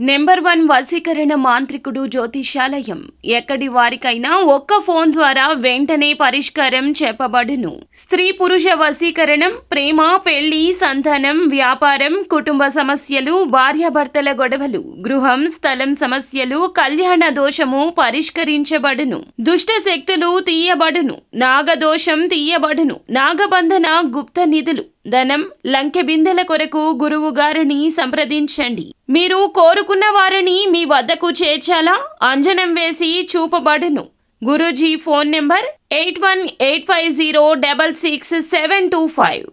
Number 1 వశీకరణ మాంత్రికుడు జ్యోతిషాలయం. ఎక్కడి వారికైనా ఒక్క ఫోన్ ద్వారా వెంటనే పరిష్కారం చెప్పబడును. స్త్రీ పురుష వశీకరణం, ప్రేమ, పెళ్లి, సంతానం, వ్యాపారం, కుటుంబ సమస్యలు, భార్యాభర్తల గొడవలు, గృహం, స్థలం సమస్యలు, కళ్యాణ దోషము పరిష్కరించబడును. దుష్ట శక్తులు తీయబడును. నాగదోషం తీయబడును. నాగబంధన, గుప్త నిధులు, ధనం, లంకె బిందెల కొరకు గురువు గారిని సంప్రదించండి. మీరు కోరుకున్న వారిని మీ వద్దకు చేర్చాలా? అంజనం వేసి చూపబడును. Guruji phone number 8185066725.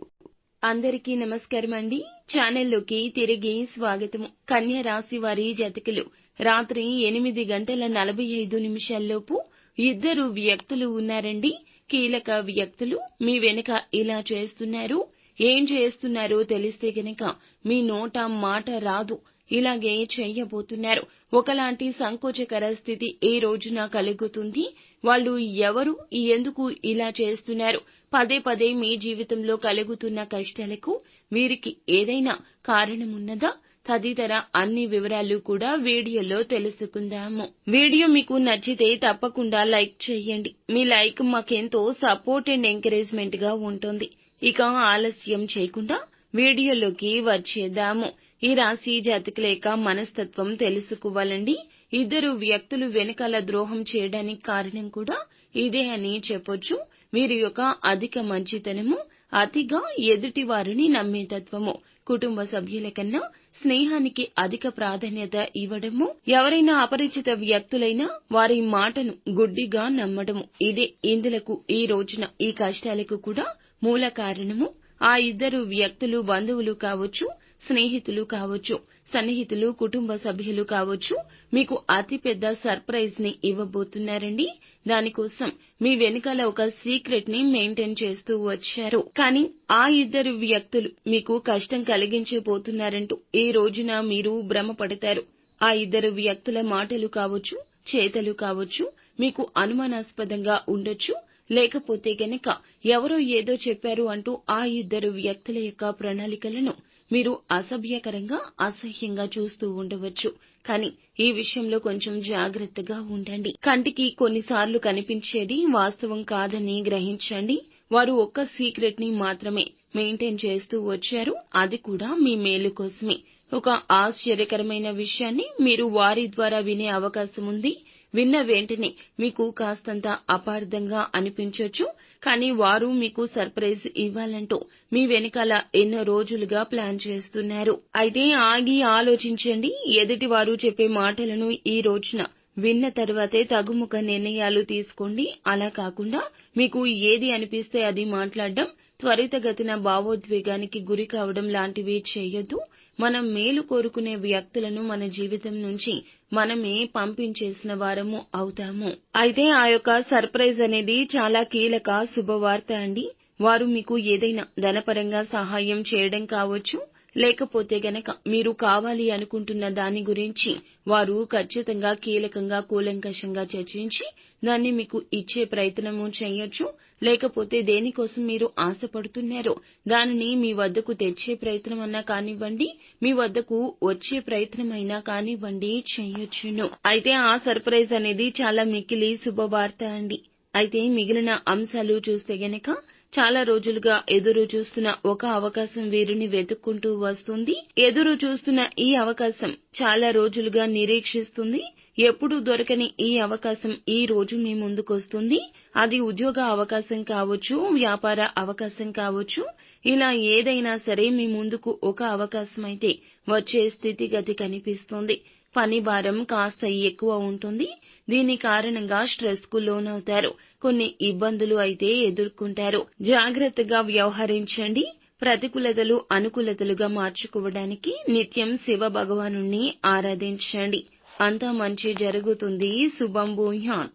అందరికీ నమస్కారం అండి. ఛానల్లోకి తిరిగి స్వాగతము. కన్యా రాశి వారి జాతకులు రాత్రి 8:45 ఇద్దరు వ్యక్తులు ఉన్నారండి. కీలక వ్యక్తులు మీ వెనుక ఇలా చేస్తున్నారు. ఏం చేస్తున్నారో తెలిస్తే గనక మీ నోట మాట రాదు. ఇలాగే చెయ్యబోతున్నారు. ఒకలాంటి సంకోచకర స్థితి ఈ రోజున కలుగుతుంది. వాళ్ళు ఎవరు, ఎందుకు ఇలా చేస్తున్నారు, పదే పదే మీ జీవితంలో కలుగుతున్న కష్టాలకు వీరికి ఏదైనా కారణమున్నదా తదితర అన్ని వివరాలు కూడా వీడియోలో తెలుసుకుందాము. వీడియో మీకు నచ్చితే తప్పకుండా లైక్ చేయండి. మీ లైక్ మాకెంతో సపోర్ట్ అండ్ ఎంకరేజ్మెంట్ గా ఉంటుంది. ఇక ఆలస్యం చేయకుండా వీడియోలోకి వచ్చేద్దాము. ఈ రాశి జాతకుల యొక్క మనస్తత్వం తెలుసుకోవాలండి. ఇద్దరు వ్యక్తులు వెనకాల ద్రోహం చేయడానికి కారణం కూడా ఇదే అని చెప్పొచ్చు. వీరి యొక్క అధిక మంచితనము, అతిగా ఎదుటి వారిని నమ్మే తత్వము, కుటుంబ సభ్యుల కన్నా స్నేహానికి అధిక ప్రాధాన్యత ఇవ్వడము, ఎవరైనా అపరిచిత వ్యక్తులైనా వారి మాటను గుడ్డిగా నమ్మడము, ఇదే ఇందులకు ఈ రోజున ఈ కష్టాలకు కూడా మూల కారణము. ఆ ఇద్దరు వ్యక్తులు బంధువులు కావచ్చు, స్నేహితులు కావచ్చు, సన్నిహితులు, కుటుంబ సభ్యులు కావచ్చు. మీకు అతిపెద్ద సర్ప్రైజ్ ని ఇవ్వబోతున్నారండి. దానికోసం మీ వెనకాల ఒక సీక్రెట్ ని మెయింటైన్ చేస్తూ వచ్చారు. కానీ ఆ ఇద్దరు వ్యక్తులు మీకు కష్టం కలిగించబోతున్నారంటూ ఈ రోజున మీరు భ్రమపడతారు. ఆ ఇద్దరు వ్యక్తుల మాటలు కావచ్చు, చేతలు కావచ్చు, మీకు అనుమానాస్పదంగా ఉండొచ్చు. లేకపోతే గనక ఎవరో ఏదో చెప్పారు అంటూ ఆ ఇద్దరు వ్యక్తుల యొక్క ప్రణాళికలను మీరు అసభ్యకరంగా, అసహ్యంగా చూస్తూ ఉండవచ్చు. కానీ ఈ విషయంలో కొంచెం జాగ్రత్తగా ఉండండి. కంటికి కొన్నిసార్లు కనిపించేది వాస్తవం కాదని గ్రహించండి. వారు ఒక్క సీక్రెట్ ని మాత్రమే మెయింటైన్ చేస్తూ వచ్చారు. అది కూడా మీ మేలు కోసమే. ఒక ఆశ్చర్యకరమైన విషయాన్ని మీరు వారి ద్వారా వినే అవకాశం ఉంది. విన్న వెంటనే మీకు కాస్తంత అపార్థంగా అనిపించొచ్చు. కానీ వారు మీకు సర్ప్రైజ్ ఇవ్వాలంటూ మీ వెనకాల ఎన్నో రోజులుగా ప్లాన్ చేస్తున్నారు. అయితే ఆగి ఆలోచించండి. ఎదుటి వారు చెప్పే మాటలను ఈ రోజున విన్న తర్వాతే తగుముఖ నిర్ణయాలు తీసుకోండి. అలా కాకుండా మీకు ఏది అనిపిస్తే అది మాట్లాడడం, త్వరితగతిన భావోద్వేగానికి గురి కావడం లాంటివి చేయొద్దు. మనం మేలు కోరుకునే వ్యక్తులను మన జీవితం నుంచి మనమే పంపించేసిన వారము అవుతాము. అయితే ఆ యొక్క సర్ప్రైజ్ అనేది చాలా కీలక శుభవార్త అండి. వారు మీకు ఏదైనా ధనపరంగా సహాయం చేయడం కావచ్చు, లేకపోతే గనక మీరు కావాలి అనుకుంటున్న దాని గురించి వారు ఖచ్చితంగా కీలకంగా కూలంకషంగా చర్చించి దాన్ని మీకు ఇచ్చే ప్రయత్నము చేయొచ్చు. లేకపోతే దేనికోసం మీరు ఆశపడుతున్నారో దానిని మీ వద్దకు తెచ్చే ప్రయత్నం అన్నా కానివ్వండి, మీ వద్దకు వచ్చే ప్రయత్నమైనా కానివ్వండి చేయొచ్చును. అయితే ఆ సర్ప్రైజ్ అనేది చాలా మిక్కిలి శుభవార్త అండి. అయితే మిగిలిన అంశాలు చూస్తే గనక చాలా రోజులుగా ఎదురు చూస్తున్న ఒక అవకాశం వీరిని వెతుక్కుంటూ వస్తుంది. ఎదురు చూస్తున్న ఈ అవకాశం చాలా రోజులుగా నిరీక్షిస్తుంది. ఎప్పుడూ దొరకని ఈ అవకాశం ఈ రోజు మీ ముందుకొస్తుంది. అది ఉద్యోగ అవకాశం కావచ్చు, వ్యాపార అవకాశం కావచ్చు. ఇలా ఏదైనా సరే మీ ముందుకు ఒక అవకాశం అయితే వచ్చే స్థితిగతి కనిపిస్తుంది. పని భారం కాస్త ఎక్కువ ఉంటుంది. దీని కారణంగా స్ట్రెస్ కు లోనవుతారు. కొన్ని ఇబ్బందులు అయితే ఎదుర్కొంటారు. జాగ్రత్తగా వ్యవహరించండి. ప్రతికూలతలు అనుకూలతలుగా మార్చుకోవడానికి నిత్యం శివ భగవానుణ్ణి ఆరాధించండి. అంతా మంచి జరుగుతుంది. శుభం భూయాత్.